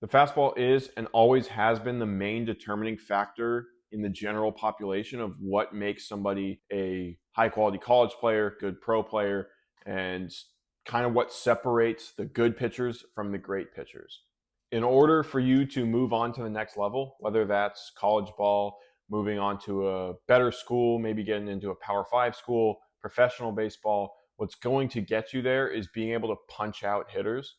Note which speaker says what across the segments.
Speaker 1: The fastball is and always has been the main determining factor in the general population of what makes somebody a high quality college player, good pro player, and kind of what separates the good pitchers from the great pitchers. In order for you to move on to the next level, whether that's college ball, moving on to a better school, maybe getting into a Power 5 school, professional baseball, what's going to get you there is being able to punch out hitters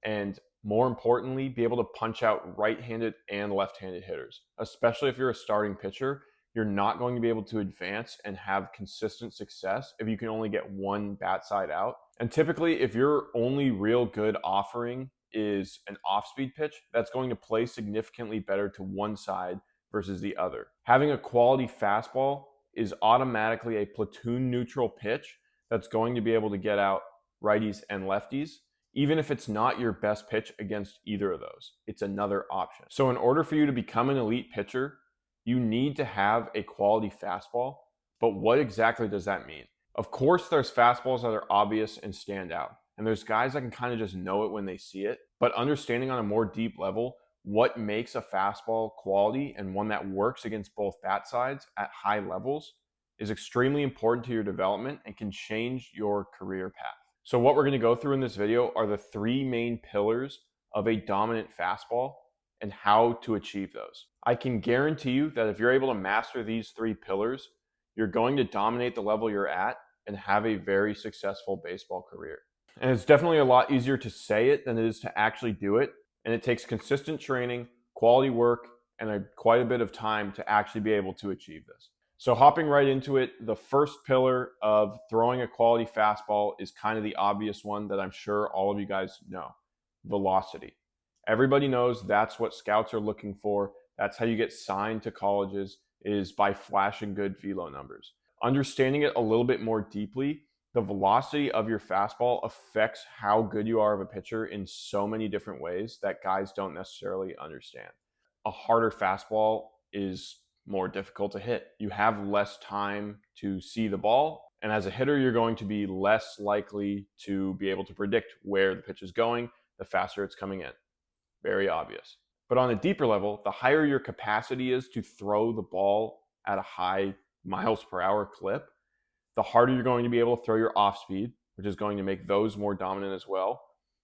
Speaker 1: and, more importantly, be able to punch out right-handed and left-handed hitters. Especially if you're a starting pitcher, you're not going to be able to advance and have consistent success if you can only get one bat side out. And typically, if your only real good offering is an off-speed pitch, that's going to play significantly better to one side versus the other. Having a quality fastball is automatically a platoon neutral pitch that's going to be able to get out righties and lefties, even if it's not your best pitch against either of those. It's another option. So in order for you to become an elite pitcher, you need to have a quality fastball. But what exactly does that mean? Of course, there's fastballs that are obvious and stand out. And there's guys that can kind of just know it when they see it. But understanding on a more deep level what makes a fastball quality and one that works against both bat sides at high levels is extremely important to your development and can change your career path. So what we're going to go through in this video are the three main pillars of a dominant fastball and how to achieve those. I can guarantee you that if you're able to master these three pillars, you're going to dominate the level you're at and have a very successful baseball career. And it's definitely a lot easier to say it than it is to actually do it. And it takes consistent training, quality work, and quite a bit of time to actually be able to achieve this. So hopping right into it, the first pillar of throwing a quality fastball is kind of the obvious one that I'm sure all of you guys know: velocity. Everybody knows that's what scouts are looking for. That's how you get signed to colleges, is by flashing good velo numbers. Understanding it a little bit more deeply, the velocity of your fastball affects how good you are of a pitcher in so many different ways that guys don't necessarily understand. A harder fastball is more difficult to hit. You have less time to see the ball, and as a hitter, you're going to be less likely to be able to predict where the pitch is going the faster it's coming in. Very obvious. But on a deeper level, the higher your capacity is to throw the ball at a high miles per hour clip, the harder you're going to be able to throw your off speed, which is going to make those more dominant as well.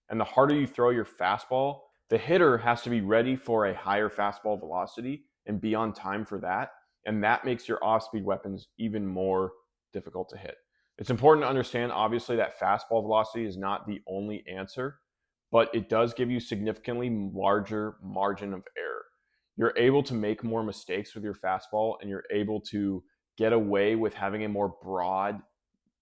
Speaker 1: And the harder you throw your fastball, the hitter has to be ready for a higher fastball velocity and be on time for that. And that makes your off speed weapons even more difficult to hit. It's important to understand, obviously, that fastball velocity is not the only answer, but it does give you significantly larger margin of error. You're able to make more mistakes with your fastball, and you're able to get away with having a more broad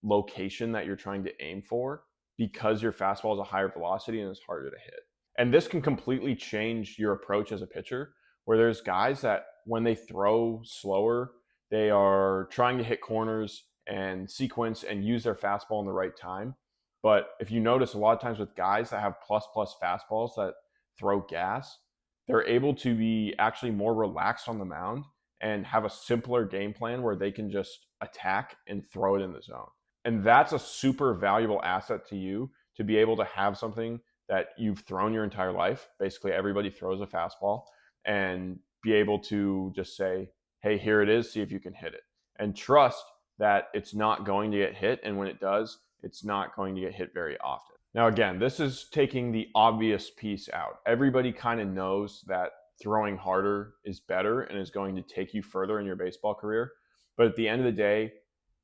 Speaker 1: location that you're trying to aim for because your fastball is a higher velocity and is harder to hit. And this can completely change your approach as a pitcher, where there's guys that when they throw slower, they are trying to hit corners and sequence and use their fastball in the right time. But if you notice, a lot of times with guys that have plus fastballs that throw gas, they're able to be actually more relaxed on the mound and have a simpler game plan where they can just attack and throw it in the zone. And that's a super valuable asset to you, to be able to have something that you've thrown your entire life. Basically, everybody throws a fastball, and be able to just say, hey, here it is, see if you can hit it. And trust that it's not going to get hit. And when it does, it's not going to get hit very often. Now, again, this is taking the obvious piece out. Everybody kind of knows that throwing harder is better and is going to take you further in your baseball career. But at the end of the day,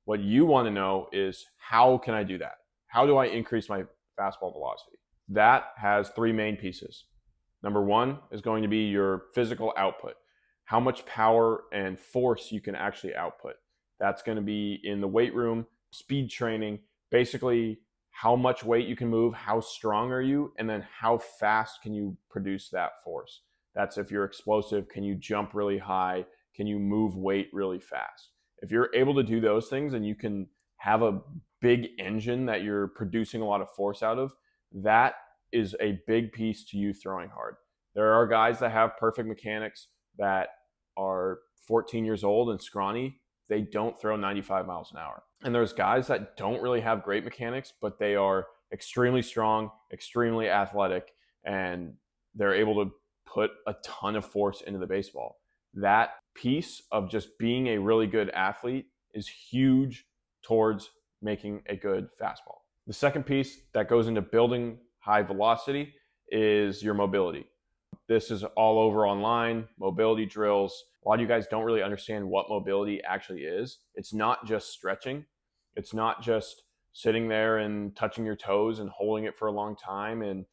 Speaker 1: what you want to know is, how can I do that? How do I increase my fastball velocity? That has three main pieces. Number one is going to be your physical output. How much power and force you can actually output. That's going to be in the weight room, speed training, basically how much weight you can move, how strong are you, and then how fast can you produce that force. That's if you're explosive, can you jump really high? Can you move weight really fast? If you're able to do those things and you can have a big engine that you're producing a lot of force out of, that is a big piece to you throwing hard. There are guys that have perfect mechanics that are 14 years old and scrawny. They don't throw 95 miles an hour. And there's guys that don't really have great mechanics, but they are extremely strong, extremely athletic, and they're able to put a ton of force into the baseball. That piece of just being a really good athlete is huge towards making a good fastball. The second piece that goes into building high velocity is your mobility. This is all over online, mobility drills. A lot of you guys don't really understand what mobility actually is. It's not just stretching. It's not just sitting there and touching your toes and holding it for a long time and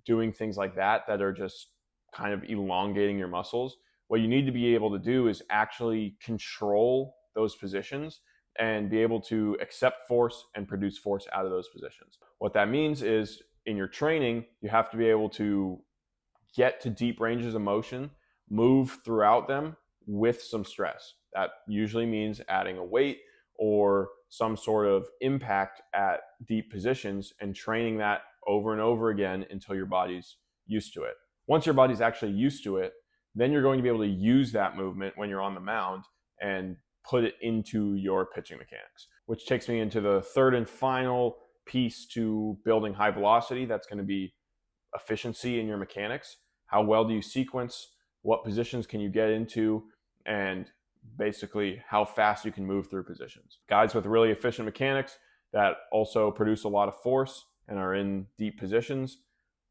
Speaker 1: doing things like that that are just kind of elongating your muscles. What you need to be able to do is actually control those positions and be able to accept force and produce force out of those positions. What that means is in your training, you have to be able to get to deep ranges of motion, move throughout them with some stress. That usually means adding a weight or some sort of impact at deep positions and training that over and over again until your body's used to it. Once your body's actually used to it, then you're going to be able to use that movement when you're on the mound and put it into your pitching mechanics, which takes me into the third and final piece to building high velocity. That's going to be efficiency in your mechanics. How well do you sequence? What positions can you get into? And basically how fast you can move through positions. Guys with really efficient mechanics that also produce a lot of force and are in deep positions,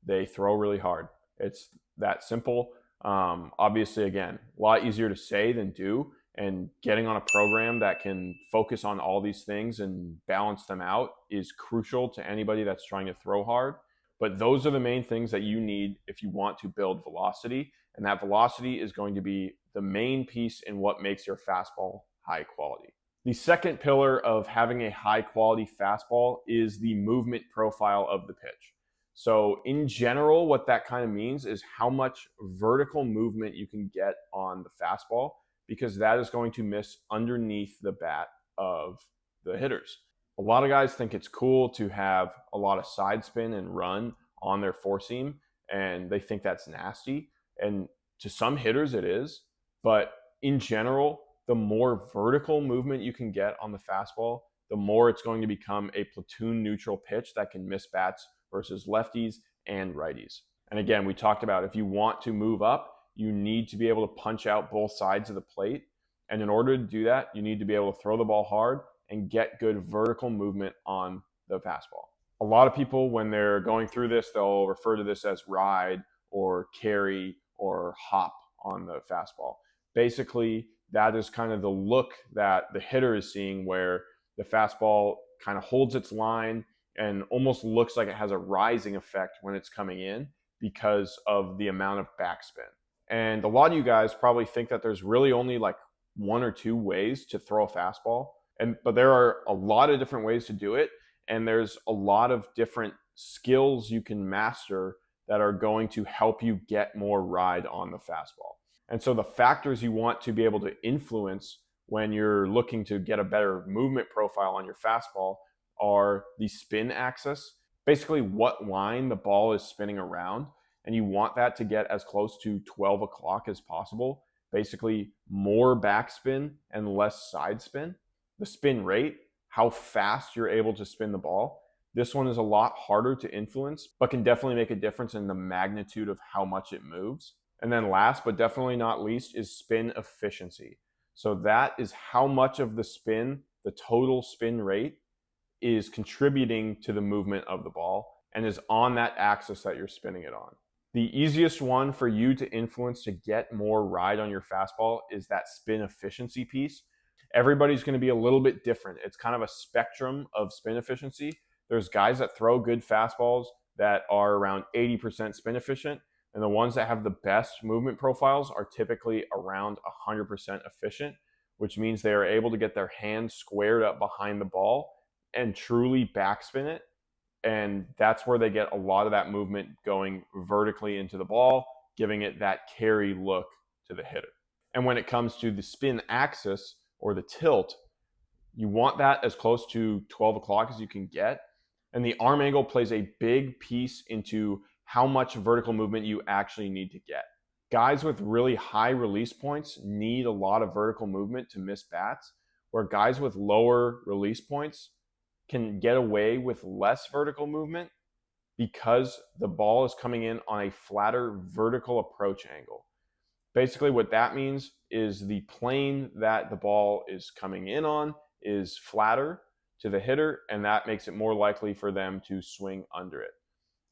Speaker 1: they throw really hard. It's that simple. Obviously, again, a lot easier to say than do. And getting on a program that can focus on all these things and balance them out is crucial to anybody that's trying to throw hard. But those are the main things that you need if you want to build velocity. And that velocity is going to be the main piece in what makes your fastball high quality. The second pillar of having a high quality fastball is the movement profile of the pitch. So in general, what that kind of means is how much vertical movement you can get on the fastball, because that is going to miss underneath the bat of the hitters. A lot of guys think it's cool to have a lot of side spin and run on their four seam, and they think that's nasty. And to some hitters it is, but in general, the more vertical movement you can get on the fastball, the more it's going to become a platoon neutral pitch that can miss bats versus lefties and righties. And again, we talked about if you want to move up, you need to be able to punch out both sides of the plate. And in order to do that, you need to be able to throw the ball hard and get good vertical movement on the fastball. A lot of people, when they're going through this, they'll refer to this as ride or carry or hop on the fastball. Basically, that is kind of the look that the hitter is seeing, where the fastball kind of holds its line and almost looks like it has a rising effect when it's coming in because of the amount of backspin. And a lot of you guys probably think that there's really only like one or two ways to throw a fastball. But there are a lot of different ways to do it. And there's a lot of different skills you can master that are going to help you get more ride on the fastball. And so the factors you want to be able to influence when you're looking to get a better movement profile on your fastball are the spin axis, basically what line the ball is spinning around. And you want that to get as close to 12 o'clock as possible. Basically more backspin and less side spin. The spin rate, how fast you're able to spin the ball. This one is a lot harder to influence, but can definitely make a difference in the magnitude of how much it moves. And then last, but definitely not least, is spin efficiency. So that is how much of the spin, the total spin rate, is contributing to the movement of the ball and is on that axis that you're spinning it on. The easiest one for you to influence to get more ride on your fastball is that spin efficiency piece. Everybody's going to be a little bit different. It's kind of a spectrum of spin efficiency. There's guys that throw good fastballs that are around 80% spin efficient, and the ones that have the best movement profiles are typically around 100% efficient, which means they are able to get their hands squared up behind the ball and truly backspin it. And that's where they get a lot of that movement going vertically into the ball, giving it that carry look to the hitter. And when it comes to the spin axis or the tilt, you want that as close to 12 o'clock as you can get. And the arm angle plays a big piece into how much vertical movement you actually need to get. Guys with really high release points need a lot of vertical movement to miss bats, where guys with lower release points can get away with less vertical movement because the ball is coming in on a flatter vertical approach angle. Basically, what that means is the plane that the ball is coming in on is flatter to the hitter, and that makes it more likely for them to swing under it.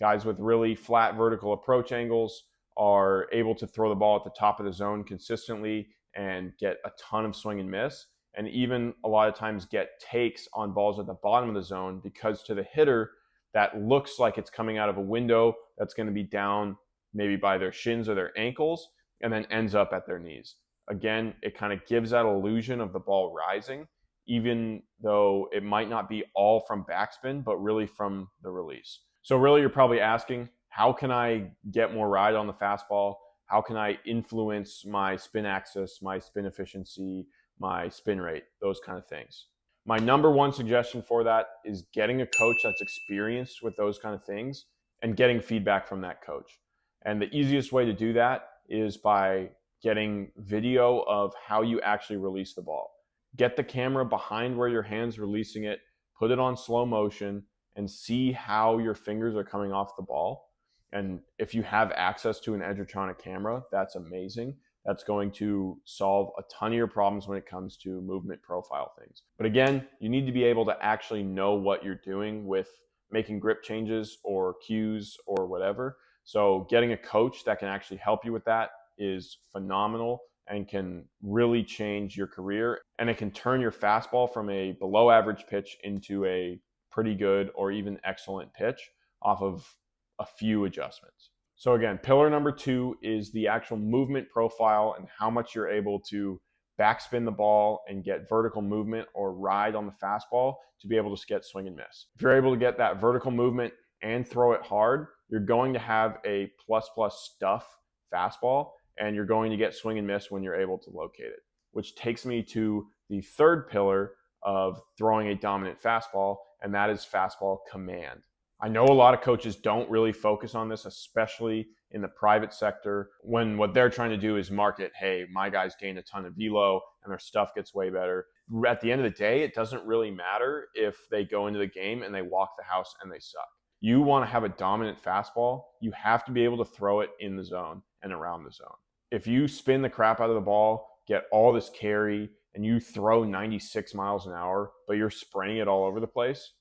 Speaker 1: Guys with really flat vertical approach angles are able to throw the ball at the top of the zone consistently and get a ton of swing and miss, and even a lot of times get takes on balls at the bottom of the zone, because to the hitter, that looks like it's coming out of a window that's going to be down maybe by their shins or their ankles, and then ends up at their knees. Again, it kind of gives that illusion of the ball rising, even though it might not be all from backspin, but really from the release. So really, you're probably asking, how can I get more ride on the fastball? How can I influence my spin axis, my spin efficiency, my spin rate, those kind of things? My number one suggestion for that is getting a coach that's experienced with those kind of things and getting feedback from that coach. And the easiest way to do that is by getting video of how you actually release the ball. Get the camera behind where your hand's releasing it, put it on slow motion, and see how your fingers are coming off the ball. And if you have access to an Edgertronic camera, that's amazing. That's going to solve a ton of your problems when it comes to movement profile things. But again, you need to be able to actually know what you're doing with making grip changes or cues or whatever. So getting a coach that can actually help you with that is phenomenal and can really change your career. And it can turn your fastball from a below average pitch into a pretty good or even excellent pitch off of a few adjustments. So again, pillar number 2 is the actual movement profile and how much you're able to backspin the ball and get vertical movement or ride on the fastball to be able to get swing and miss. If you're able to get that vertical movement and throw it hard, you're going to have a plus stuff fastball, and you're going to get swing and miss when you're able to locate it. Which takes me to the third pillar of throwing a dominant fastball, and that is fastball command. I know a lot of coaches don't really focus on this, especially in the private sector, when what they're trying to do is market, hey, my guys gain a ton of velo and their stuff gets way better. At the end of the day, it doesn't really matter if they go into the game and they walk the house and they suck. You want to have a dominant fastball, you have to be able to throw it in the zone and around the zone. If you spin the crap out of the ball, get all this carry, and you throw 96 miles an hour, but you're spraying it all over the place,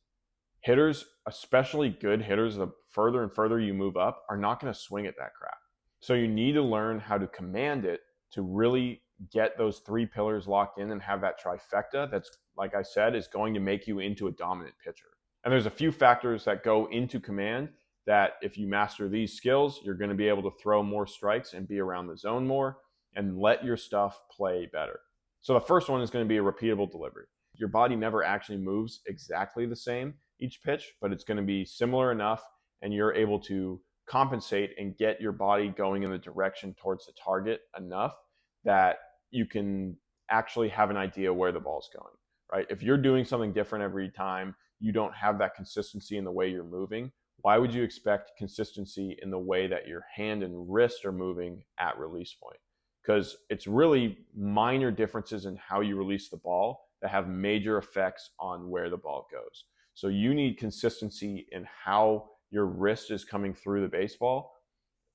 Speaker 1: hitters, especially good hitters, the further and further you move up, are not going to swing at that crap. So you need to learn how to command it to really get those 3 pillars locked in and have that trifecta that's, like I said, is going to make you into a dominant pitcher. And there's a few factors that go into command that if you master these skills, you're going to be able to throw more strikes and be around the zone more and let your stuff play better. So the first one is going to be a repeatable delivery. Your body never actually moves exactly the same each pitch, but it's going to be similar enough, and you're able to compensate and get your body going in the direction towards the target enough that you can actually have an idea where the ball's going, right? If you're doing something different every time, you don't have that consistency in the way you're moving. Why would you expect consistency in the way that your hand and wrist are moving at release point? Because it's really minor differences in how you release the ball that have major effects on where the ball goes. So you need consistency in how your wrist is coming through the baseball.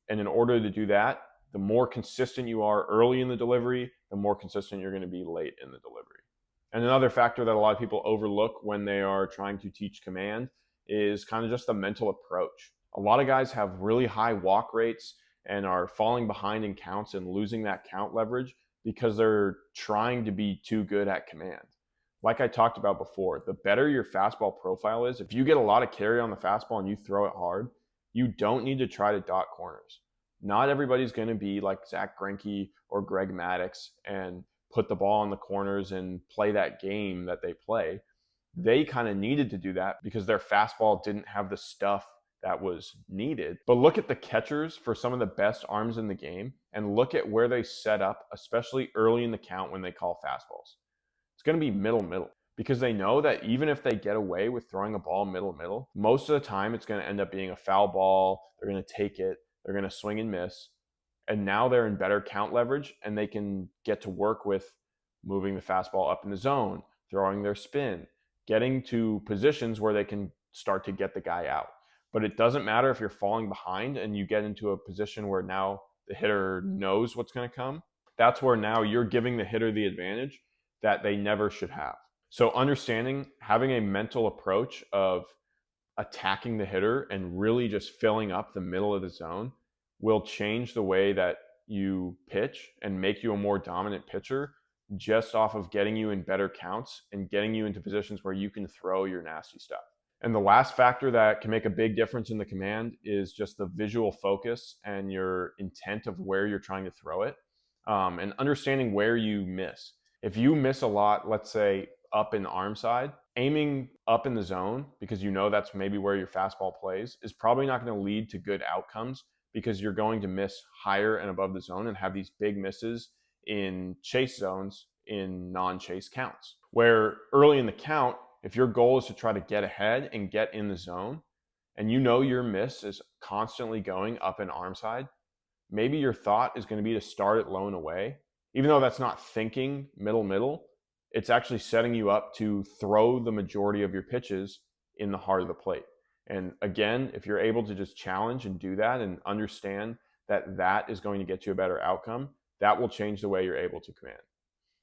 Speaker 1: And in order to do that, the more consistent you are early in the delivery, the more consistent you're going to be late in the delivery. And another factor that a lot of people overlook when they are trying to teach command is kind of just the mental approach. A lot of guys have really high walk rates and are falling behind in counts and losing that count leverage because they're trying to be too good at command. Like I talked about before, the better your fastball profile is, if you get a lot of carry on the fastball and you throw it hard, you don't need to try to dot corners. Not everybody's going to be like Zach Greinke or Greg Maddux and put the ball in the corners and play that game that they play. They kind of needed to do that because their fastball didn't have the stuff that was needed. But look at the catchers for some of the best arms in the game and look at where they set up, especially early in the count when they call fastballs. It's going to be middle, because they know that even if they get away with throwing a ball middle, most of the time it's going to end up being a foul ball. They're going to take it. They're going to swing and miss. And now they're in better count leverage and they can get to work with moving the fastball up in the zone, throwing their spin, getting to positions where they can start to get the guy out. But it doesn't matter if you're falling behind and you get into a position where now the hitter knows what's going to come. That's where now you're giving the hitter the advantage that they never should have. So understanding, having a mental approach of attacking the hitter and really just filling up the middle of the zone will change the way that you pitch and make you a more dominant pitcher just off of getting you in better counts and getting you into positions where you can throw your nasty stuff. And the last factor that can make a big difference in the command is just the visual focus and your intent of where you're trying to throw it, and understanding where you miss. If you miss a lot, let's say up in arm side, aiming up in the zone, because you know that's maybe where your fastball plays, is probably not going to lead to good outcomes because you're going to miss higher and above the zone and have these big misses in chase zones in non-chase counts. Where early in the count, if your goal is to try to get ahead and get in the zone, and you know your miss is constantly going up in arm side, maybe your thought is going to be to start it low and away. Even though that's not thinking middle, it's actually setting you up to throw the majority of your pitches in the heart of the plate. And again, if you're able to just challenge and do that and understand that that is going to get you a better outcome, that will change the way you're able to command.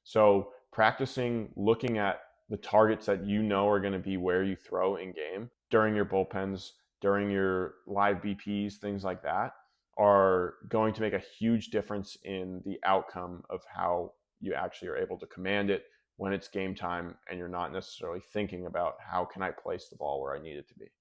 Speaker 1: So practicing looking at the targets that you know are going to be where you throw in game during your bullpens, during your live BPs, things like that, are going to make a huge difference in the outcome of how you actually are able to command it when it's game time and you're not necessarily thinking about how can I place the ball where I need it to be.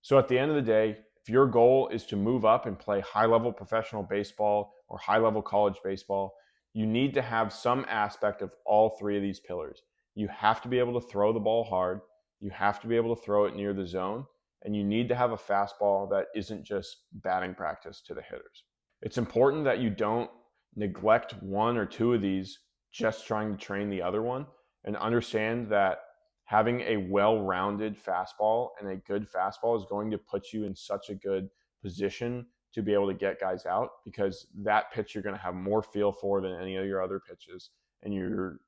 Speaker 1: So at the end of the day, if your goal is to move up and play high-level professional baseball or high-level college baseball, you need to have some aspect of all three of these pillars. You have to be able to throw the ball hard, you have to be able to throw it near the zone, and you need to have a fastball that isn't just batting practice to the hitters. It's important that you don't neglect one or two of these just trying to train the other one, and understand that having a well-rounded fastball and a good fastball is going to put you in such a good position to be able to get guys out, because that pitch you're going to have more feel for than any of your other pitches, and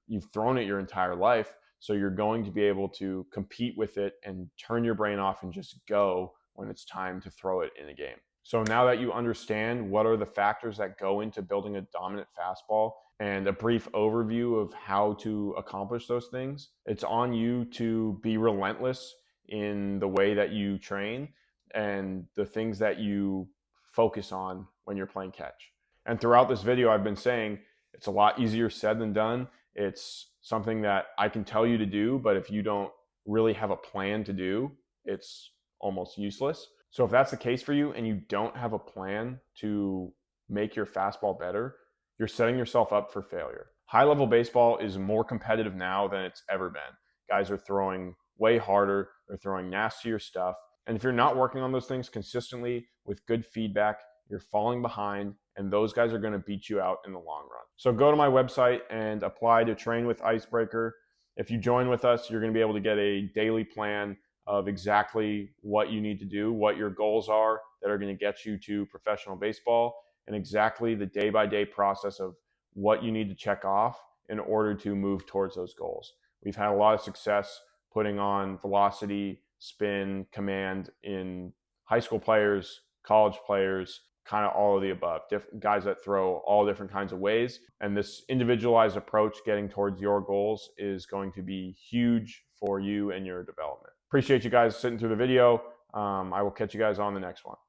Speaker 1: you've thrown it your entire life, so you're going to be able to compete with it and turn your brain off and just go when it's time to throw it in a game. So now that you understand what are the factors that go into building a dominant fastball and a brief overview of how to accomplish those things, it's on you to be relentless in the way that you train and the things that you focus on when you're playing catch. And throughout this video, I've been saying it's a lot easier said than done. It's something that I can tell you to do, but if you don't really have a plan to do, it's almost useless. So if that's the case for you and you don't have a plan to make your fastball better, you're setting yourself up for failure. High-level baseball is more competitive now than it's ever been. Guys are throwing way harder, they're throwing nastier stuff. And if you're not working on those things consistently with good feedback, you're falling behind, and those guys are going to beat you out in the long run. So go to my website and apply to train with Icebreaker. If you join with us, you're going to be able to get a daily plan of exactly what you need to do, what your goals are that are going to get you to professional baseball, and exactly the day-by-day process of what you need to check off in order to move towards those goals. We've had a lot of success putting on velocity, spin, command in high school players, college players, kind of all of the above. Guys that throw all different kinds of ways. And this individualized approach getting towards your goals is going to be huge for you and your development. Appreciate you guys sitting through the video. I will catch you guys on the next one.